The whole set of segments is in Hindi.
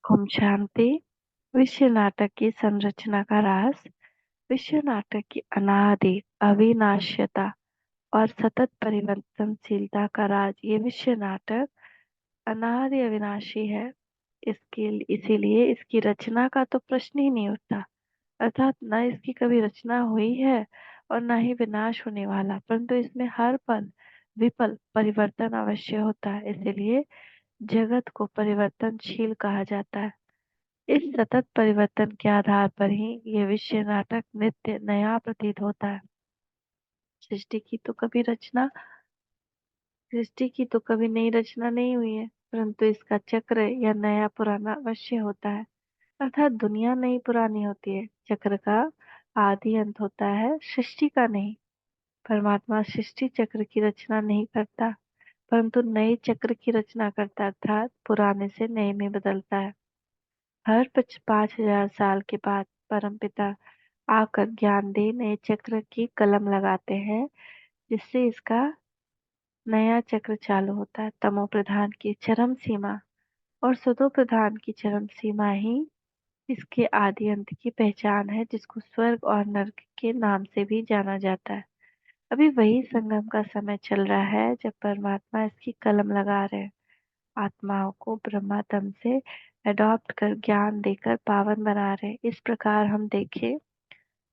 ओम शांति। विश्व नाटक की संरचना का राज। विश्व नाटक की अनादि अविनाश्यता और सतत परिवर्तनशीलता का राज। ये विश्व नाटक अनादि अविनाशी है। इसके इसीलिए इसकी रचना का तो प्रश्न ही नहीं उठता। अर्थात न इसकी कभी रचना हुई है और न ही विनाश होने वाला, परंतु इसमें हर पल विपल परिवर्तन अवश्य होता है। इसीलिए जगत को परिवर्तनशील कहा जाता है। इस सतत परिवर्तन के आधार पर ही ये विश्व नाटक नित्य नया प्रतीत होता है। सृष्टि की तो कभी रचना सृष्टि की तो कभी नई रचना नहीं हुई है, परंतु इसका चक्र या नया पुराना अवश्य होता है। अर्थात दुनिया नई पुरानी होती है, चक्र का आदि अंत होता है, सृष्टि का नहीं। परमात्मा सृष्टि चक्र की रचना नहीं करता, परंतु नए चक्र की रचना करता, अर्थात पुराने से नए में बदलता है। हर 5,000 साल के बाद परमपिता आकर ज्ञान दे नए चक्र की कलम लगाते हैं, जिससे इसका नया चक्र चालू होता है। तमो प्रधान की चरम सीमा और सतो प्रधान की चरम सीमा ही इसके आदि अंत की पहचान है, जिसको स्वर्ग और नरक के नाम से भी जाना जाता है। अभी वही संगम का समय चल रहा है जब परमात्मा इसकी कलम लगा रहे हैं। आत्माओं को ब्रह्मा तम से अडॉप्ट कर ज्ञान देकर पावन बना रहे। इस प्रकार हम देखें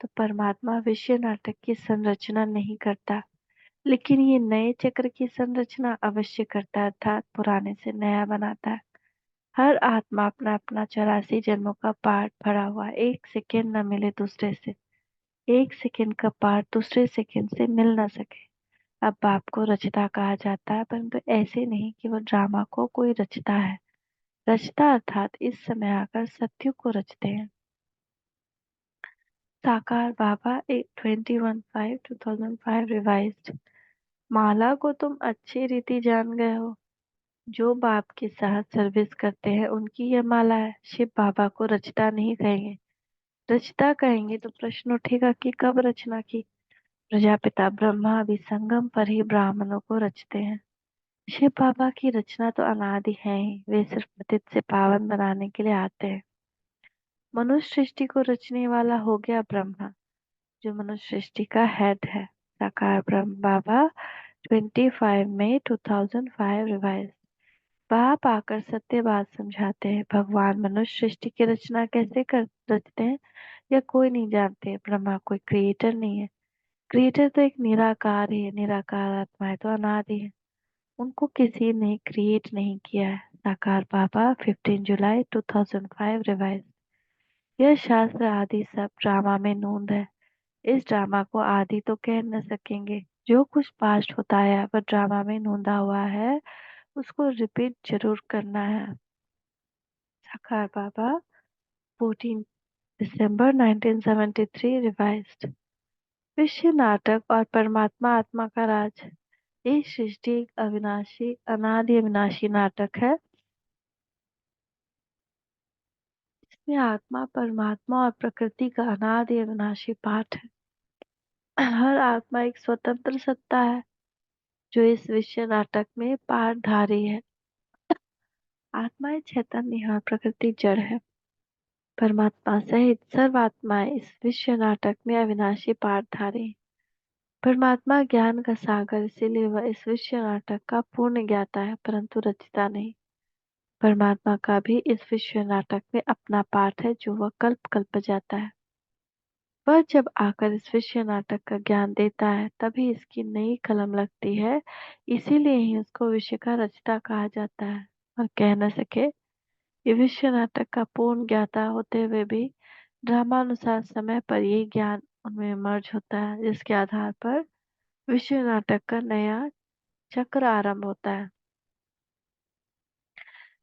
तो परमात्मा विश्व नाटक की संरचना नहीं करता, लेकिन ये नए चक्र की संरचना अवश्य करता है, अर्थात पुराने से नया बनाता है। हर आत्मा अपना अपना 84 जन्मों का पार्ट भरा हुआ है। एक सेकेंड न मिले दूसरे से, एक सेकेंड का पार्ट दूसरे सेकेंड से मिल ना सके। अब बाप को रचता कहा जाता है, परंतु ऐसे नहीं कि वो ड्रामा को कोई रचता है। रचता अर्थात इस समय आकर सत्य को रचते हैं। साकार बाबा 21/5/2005 रिवाइज्ड। माला को तुम अच्छी रीति जान गए हो। जो बाप के साथ सर्विस करते हैं उनकी यह माला है। शिव बाबा को रचता नहीं कहेंगे। रचता कहेंगे तो प्रश्न उठेगा कि कब रचना की। प्रजापिता ब्रह्मा भी संगम पर ही ब्राह्मणों को रचते हैं। शिव बाबा की रचना तो अनादि है ही, वे सिर्फ पतित से पावन बनाने के लिए आते हैं। मनुष्य सृष्टि को रचने वाला हो गया ब्रह्मा, जो मनुष्य सृष्टि का हेड है। साकार ब्रह्म बाबा 25 मई 2005 रिवाइज। बाप आकर सत्य बात समझाते हैं। भगवान मनुष्य सृष्टि की रचना कैसे कर रचते हैं या कोई नहीं जानते। ब्रह्मा कोई क्रिएटर नहीं है। क्रिएटर तो एक निराकार ही है। निराकार आत्मा है तो अनादि है, उनको किसी ने क्रिएट नहीं किया है। साकार बाबा 15 जुलाई 2005 रिवाइज। यह शास्त्र आदि सब ड्रामा में नूंद है। इस ड्रामा को आदि तो कह न सकेंगे। जो कुछ पास्ट होता है वह ड्रामा में नूंदा हुआ है, उसको रिपीट जरूर करना है। साकार बाबा 14 दिसंबर 1973 रिवाइज्ड। विश्व नाटक और परमात्मा आत्मा का राज। ये सृष्टि एक अविनाशी अनादि अविनाशी नाटक है। इसमें आत्मा परमात्मा और प्रकृति का अनादि अविनाशी पाठ है। हर आत्मा एक स्वतंत्र सत्ता है जो इस विश्व नाटक में पाठधारी है। आत्माएं चैतन्य और प्रकृति जड़ है। परमात्मा सहित सर्व आत्माएं इस विश्व नाटक में अविनाशी पाठधारी हैं। परमात्मा ज्ञान का सागर, इसीलिए वह इस विश्व नाटक का पूर्ण ज्ञाता है, परंतु रचता नहीं। परमात्मा का भी इस विश्व नाटक में अपना पाठ है, जो वह कल्प कल्प जाता है। वह जब आकर इस विश्व नाटक का ज्ञान देता है तभी इसकी नई कलम लगती है। इसीलिए ही उसको विश्व का रचता कहा जाता है। और कह न सके, ये विश्व नाटक का पूर्ण ज्ञाता होते हुए भी ड्रामानुसार समय पर यही ज्ञान उनमें मर्ज होता है, जिसके आधार पर विश्व नाटक का नया चक्र आरंभ होता है।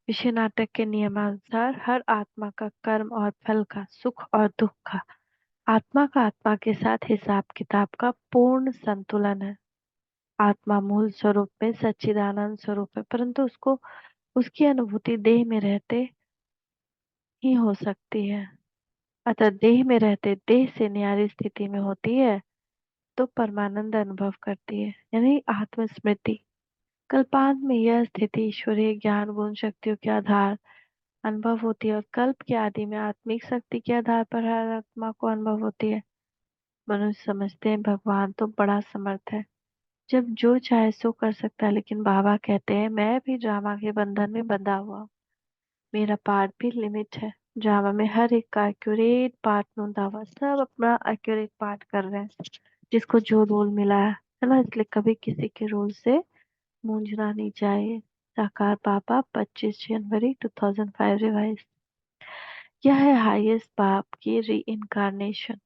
विश्व नाटक के नियमानुसार हर आत्मा का कर्म और फल का, सुख और दुख का, आत्मा का आत्मा के साथ हिसाब किताब का पूर्ण संतुलन है। आत्मा मूल स्वरूप में सच्चिदानंद स्वरूप है, परंतु उसको उसकी अनुभूति देह में रहते ही हो सकती है। अतः देह में रहते देह से न्यारी स्थिति में होती है तो परमानंद अनुभव करती है, यानी आत्मस्मृति। कल्पांत में यह स्थिति ईश्वरीय ज्ञान गुण शक्तियों के आधार अनुभव होती है और कल्प के आदि में आत्मिक शक्ति के आधार पर हर आत्मा को अनुभव होती है। मनुष्य समझते हैं भगवान तो बड़ा समर्थ है, जब जो चाहे सो कर सकता है, लेकिन बाबा कहते हैं मैं भी ड्रामा के बंधन में बंधा हुआ हूँ। मेरा पार्ट भी लिमिट है। ड्रामा में हर एक का एक्यूरेट पार्ट नोंदा हुआ, सब अपना एक्यूरेट पार्ट कर रहे हैं, जिसको जो रोल मिला है ना, इसलिए कभी किसी के रोल से मूंझना नहीं चाहिए। साकार पापा 25 जनवरी 2005 रिवाइज। यह है हाईएस्ट बाप की री इनकारनेशन।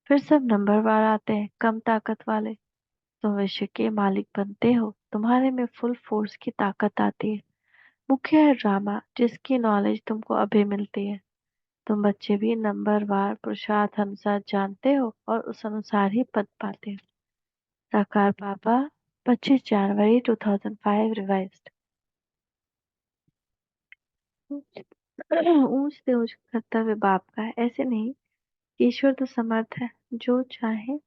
फिर सब नंबरवार आते हैं, कम ताकत वाले। तुम विश्व के मालिक बनते हो, तुम्हारे में फुल फोर्स की ताकत आती है। मुख्य है ड्रामा, जिसकी नॉलेज तुमको अभी मिलती है। तुम बच्चे भी नंबरवार पुरुषार्थ अनुसार जानते हो और उस अनुसार ही पद पाते हो। साकार पापा 25 जनवरी 2005 रिवाइज्ड। ऊंच से ऊंच कर्तव्य बाप का है, ऐसे नहीं कि ईश्वर तो समर्थ है, जो चाहे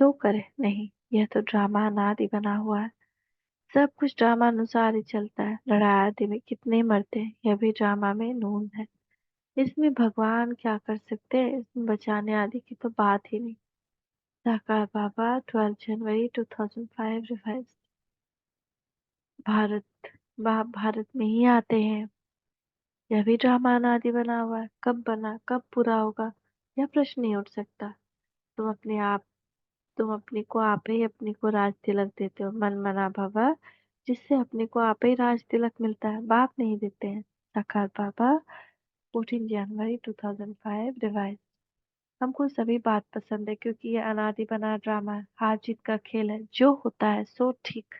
सो करे। नहीं, यह तो ड्रामा अनादि बना हुआ है। सब कुछ ड्रामा अनुसार ही चलता है। लड़ाई आदि में कितने मरते हैं, यह भी ड्रामा में नून है। इसमें भगवान क्या कर सकते हैं, इसमें बचाने आदि की तो बात ही नहीं। साकार बाबा 12 जनवरी 2005 रिवाइज। भारत, बाप भारत में ही आते हैं। यह भी ड्रामा अनादि बना हुआ है। कब बना, कब पूरा होगा, यह प्रश्न नहीं उठ सकता। तुम अपने आप, तुम अपने को आप ही अपने को राज तिलक देते हो, मन मना भवा, जिससे अपने को आप ही राज तिलक मिलता है, बाप नहीं देते हैं। साकार बाबा 14 जनवरी 2005 रिवाइज। हमको सभी बात पसंद है, क्योंकि ये अनादि बना ड्रामा है, हार जीत का खेल है। जो होता है सो ठीक।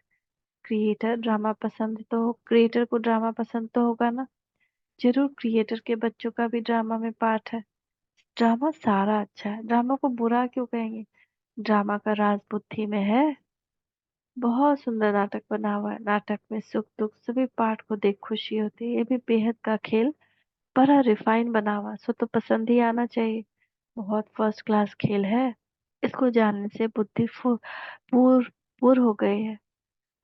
क्रिएटर ड्रामा पसंद तो हो, क्रिएटर को ड्रामा पसंद तो होगा ना। जरूर क्रिएटर के बच्चों का भी ड्रामा में पार्ट है। ड्रामा सारा अच्छा है, ड्रामा को बुरा क्यों कहेंगे। ड्रामा का राज बुद्धि में है। बहुत सुंदर नाटक बना हुआ है। नाटक में सुख दुख सभी पार्ट को देख खुशी होती है। ये भी बेहद का खेल, बड़ा रिफाइन बना हुआ, सो तो पसंद ही आना चाहिए। बहुत फर्स्ट क्लास खेल है। इसको जानने से बुद्धि पूर पूर हो गई है।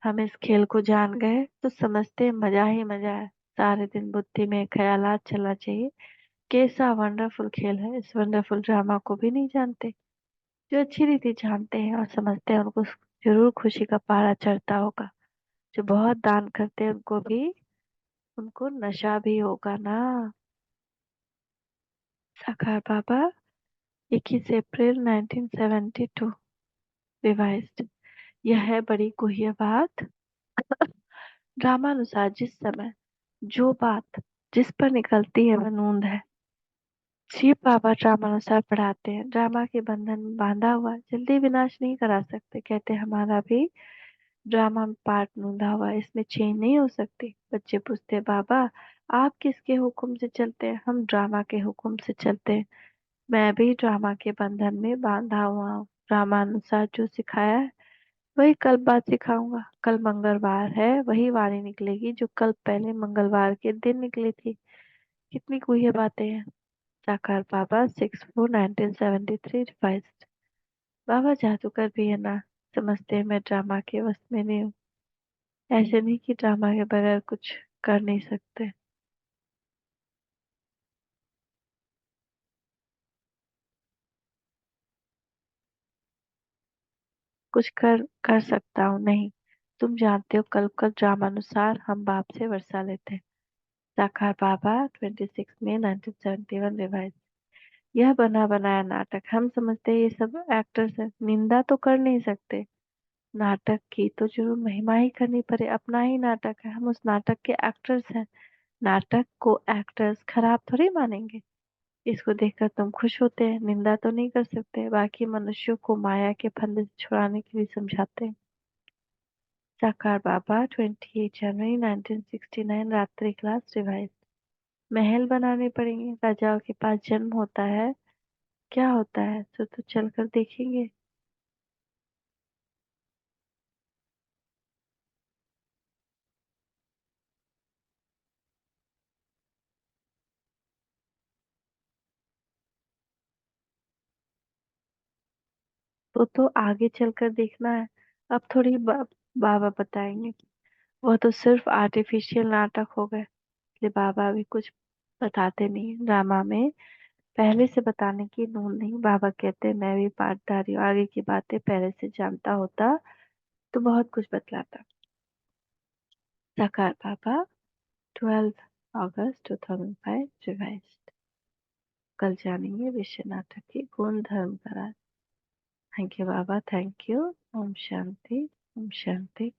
हम इस खेल को जान गए तो समझते हैं मजा ही मजा है। सारे दिन बुद्धि में ख्यालात चलना चाहिए, कैसा वंडरफुल खेल है। इस वंडरफुल ड्रामा को भी नहीं जानते। जो अच्छी रीति जानते हैं और समझते हैं, उनको जरूर खुशी का पारा चढ़ता होगा। जो बहुत दान करते हैं उनको भी, उनको नशा भी होगा ना। साकार बाबा 21 अप्रैल 1972 रिवाइज्ड। यह है बड़ी गुह्य बात। ड्रामानुसार जिस समय जो बात जिस पर निकलती है वह नूंद है। शिव बाबा ड्रामानुसार पढ़ाते हैं। ड्रामा के बंधन में बांधा हुआ जल्दी विनाश नहीं करा सकते। कहते हमारा भी ड्रामा में पार्ट नूंदा हुआ है, इसमें चेंज नहीं हो सकती। बच्चे पूछते बाबा आप किसके हुक्म से चलते हैं। हम ड्रामा के हुक्म से चलते हैं। मैं भी ड्रामा के बंधन में बांधा हुआ हूँ। ड्रामा अनुसार जो सिखाया है वही कल बात सिखाऊंगा। कल मंगलवार है, वही वाणी निकलेगी जो कल पहले मंगलवार के दिन निकली थी। कितनी गुह्य बातें हैं। साकार बाबा 6/4/1973 रिवाइज्ड। बाबा जादूगर भी है ना, समझते हैं मैं ड्रामा के वश में नहीं हूँ। ऐसे नहीं कि ड्रामा के बगैर कुछ कर नहीं सकते। कुछ कर सकता हूँ नहीं। तुम जानते हो कल कल ड्रामा अनुसार हम बाप से वर्षा लेते हैं। साकार बाबा 26 मई 1971 रिवाइज। यह बना बनाया नाटक, हम समझते हैं ये सब एक्टर्स है, निंदा तो कर नहीं सकते। नाटक की तो जरूर महिमा ही करनी पड़े, अपना ही नाटक है, हम उस नाटक के एक्टर्स हैं। नाटक को एक्टर्स खराब थोड़ी मानेंगे। इसको देखकर तुम खुश होते हैं, निंदा तो नहीं कर सकते। बाकी मनुष्यों को माया के फंदे से छुड़ाने के लिए समझाते हैं। साकार बाबा 28 जनवरी 1969 रात्रि क्लास रिवाइज। महल बनाने पड़ेंगे, राजाओं के पास जन्म होता है, क्या होता है सो तो चलकर देखेंगे। तो आगे चलकर देखना है। अब थोड़ी बाबा बताएंगे। वह तो सिर्फ आर्टिफिशियल नाटक हो गए, इसलिए बाबा भी कुछ बताते नहीं ड्रामा में। पहले से बताने की नून नहीं। बाबा कहते मैं भी पाठधारी हूँ, आगे की बातें पहले से जानता होता तो बहुत कुछ बतलाता। साकार बाबा, 12 अगस्त 2005 रिवाइज्ड। कल जानेंगे विषय नाटक के गुण धर्म का राज। थैंक यू बाबा, थैंक यू। ओम शांति, ओम शांति।